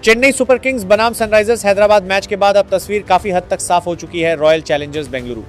Chennai super Kings बनाम Sunrisers Hyderabad match के बाद अब तस्वीर काफी हद तक साफ हो चुकी है royal Challengers Bengaluru,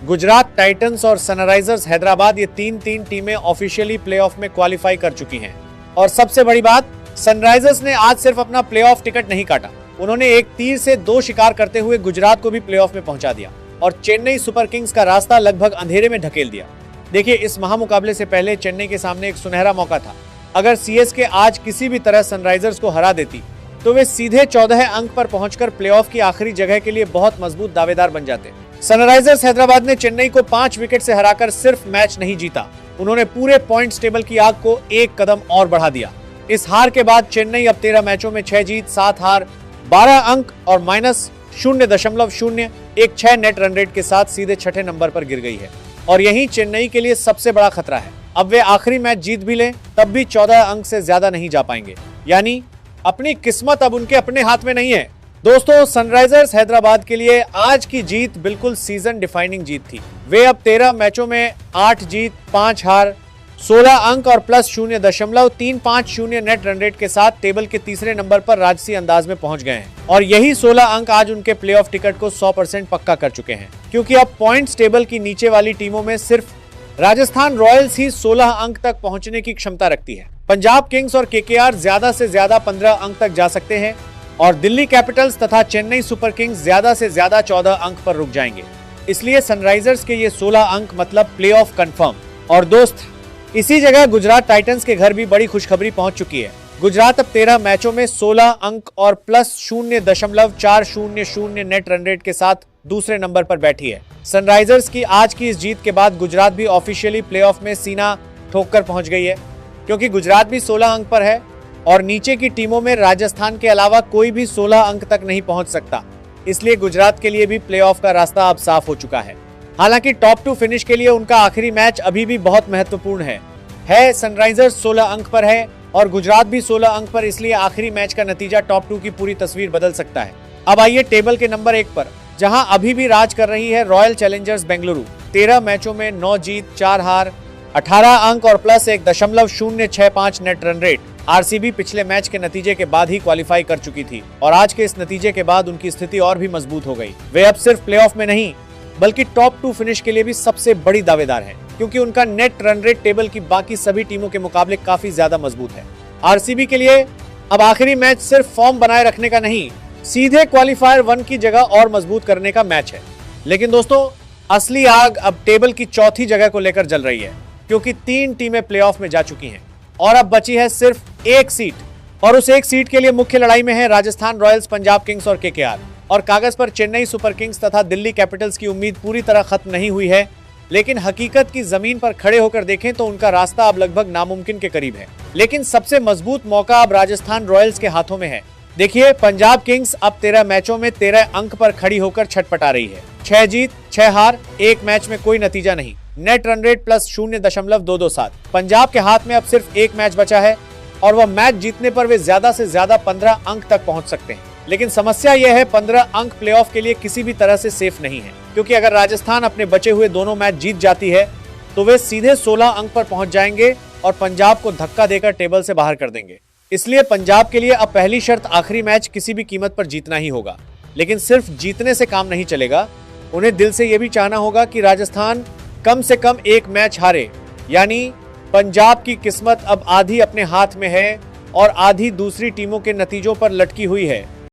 Gujarat Titans और सनराइजर्स हैदराबाद ये तीन टीमें ऑफिशियली प्लेऑफ में क्वालिफाई कर चुकी हैं। और सबसे बड़ी बात, सनराइजर्स ने आज सिर्फ अपना प्लेऑफ टिकट नहीं काटा, उन्होंने एक तीर से दो शिकार करते हुए गुजरात को भी प्लेऑफ में पहुंचा दिया और चेन्नई सुपर किंग्स का रास्ता लगभग अंधेरे में ढकेल दिया। देखिए, इस महामुकाबले से पहले चेन्नई के सामने एक सुनहरा मौका था। अगर सीएसके आज किसी भी तरह सनराइजर्स को हरा देती तो वे सीधे 14 अंक पर पहुंचकर प्लेऑफ की आखिरी जगह के लिए बहुत मजबूत दावेदार बन जाते। सनराइजर्स हैदराबाद ने चेन्नई को 5 विकेट से हराकर सिर्फ मैच नहीं जीता, उन्होंने पूरे पॉइंट्स टेबल की आग को एक कदम और बढ़ा दिया। इस हार के बाद चेन्नई अब 13 मैचों में 6 जीत 7 हार 12 अंक और -0.0 एक 6 नेट रन रेट के साथ सीधे छठे नंबर पर गिर गई है। और यही चेन्नई के लिए सबसे बड़ा खतरा है। अब वे आखिरी मैच जीत भी लें तब भी 14 अंक से ज्यादा नहीं जा पाएंगे, यानी अपनी किस्मत अब उनके अपने हाथ में नहीं है। दोस्तों, सनराइजर्स हैदराबाद के लिए आज की जीत बिल्कुल सीजन डिफाइनिंग जीत थी। वे अब 13 मैचों में 8 जीत 5 हार 16 अंक और +0.350 नेट रन रेट के साथ टेबल के तीसरे नंबर पर राजसी अंदाज में पहुंच गए हैं। और यही 16 अंक आज उनके प्लेऑफ टिकट को 100% पक्का कर चुके हैं, क्योंकि अब पॉइंट्स टेबल की नीचे वाली टीमों में सिर्फ राजस्थान रॉयल्स ही 16 अंक तक पहुंचने की क्षमता रखती है। पंजाब किंग्स और केकेआर ज्यादा से ज्यादा 15 अंक तक जा सकते हैं और दिल्ली कैपिटल्स तथा चेन्नई सुपर किंग्स ज्यादा से ज्यादा 14 अंक पर रुक जाएंगे। इसलिए सनराइजर्स के ये 16 अंक मतलब प्लेऑफ कंफर्म। और दोस्त, इसी जगह गुजरात टाइटंस के घर भी बड़ी खुशखबरी पहुंच चुकी है। गुजरात अब 13 मैचों में 16 अंक और +0.400 नेट रन रेट के साथ दूसरे नंबर पर बैठी है। सनराइजर्स की आज की इस जीत के बाद गुजरात भी ऑफिशियली प्लेऑफ में सीना ठोक कर पहुंच गई है, क्योंकि गुजरात भी 16 अंक पर है और नीचे की टीमों में राजस्थान के अलावा कोई भी 16 अंक तक नहीं पहुंच सकता। इसलिए गुजरात के लिए भी प्लेऑफ का रास्ता अब साफ हो चुका है। हालांकि टॉप 2 फिनिश के लिए उनका आखिरी मैच अभी भी बहुत महत्वपूर्ण है। सनराइजर्स 16 अंक पर है और गुजरात भी 16 अंक पर, इसलिए आखिरी मैच का नतीजा टॉप 2 की पूरी तस्वीर बदल सकता है। अब आइए टेबल के नंबर 1 पर, जहां अभी भी राज कर रही है रॉयल चैलेंजर्स बेंगलुरु। 13 मैचों में 9 जीत 4 हार 18 अंक और +1.065 नेट रन रेट। आरसीबी पिछले मैच के नतीजे के बाद ही क्वालिफाई कर चुकी थी और आज के इस नतीजे के बाद उनकी स्थिति और भी मजबूत हो गई। वे अब सिर्फ प्लेऑफ में नहीं बल्कि टॉप 2 फिनिश के लिए भी सबसे बड़ी दावेदार है, क्योंकि उनका नेट रन रेट टेबल की बाकी सभी टीमों के मुकाबले काफी ज्यादा मजबूत है। आरसीबी के लिए अब आखिरी मैच सिर्फ फॉर्म बनाए रखने का नहीं, सीधे क्वालिफायर 1 की जगह और मजबूत करने का मैच है। लेकिन दोस्तों, असली आग अब टेबल की चौथी जगह को लेकर जल रही है, क्योंकि 3 टीमें प्लेऑफ में जा चुकी हैं और अब बची है सिर्फ एक सीट। और उस एक सीट के लिए मुख्य लड़ाई में है राजस्थान रॉयल्स, पंजाब किंग्स और केकेआर। और कागज पर चेन्नई सुपर किंग्स तथा दिल्ली कैपिटल्स की उम्मीद पूरी तरह खत्म नहीं हुई है, लेकिन हकीकत की जमीन पर खड़े होकर देखें तो उनका रास्ता अब लगभग नामुमकिन के करीब है। लेकिन सबसे मजबूत मौका अब राजस्थान रॉयल्स के हाथों में है। देखिए, पंजाब किंग्स अब 13 मैचों में 13 अंक पर खड़ी होकर छटपटा रही है। 6 जीत 6 हार, एक मैच में कोई नतीजा नहीं, नेट रन रेट +0.227। पंजाब के हाथ में अब सिर्फ एक मैच बचा है और वह मैच जीतने पर वे ज्यादा से ज्यादा 15 अंक तक पहुंच सकते हैं। लेकिन समस्या यह है, 15 अंक प्लेऑफ के लिए किसी भी तरह से सेफ नहीं है, क्योंकि अगर राजस्थान अपने बचे हुए दोनों मैच जीत जाती है तो वे सीधे 16 अंक पर पहुंच जाएंगे और पंजाब को धक्का देकर टेबल से बाहर कर देंगे। इसलिए पंजाब के लिए अब पहली शर्त आखिरी मैच किसी भी कीमत पर जीतना ही होगा। लेकिन सिर्फ जीतने से काम नहीं चलेगा, उन्हें दिल से यह भी चाहना होगा कि राजस्थान कम से कम एक मैच हारे, यानी पंजाब की किस्मत अब आधी अपने हाथ में है और आधी दूसरी टीमों के नतीजों पर लटकी हुई है।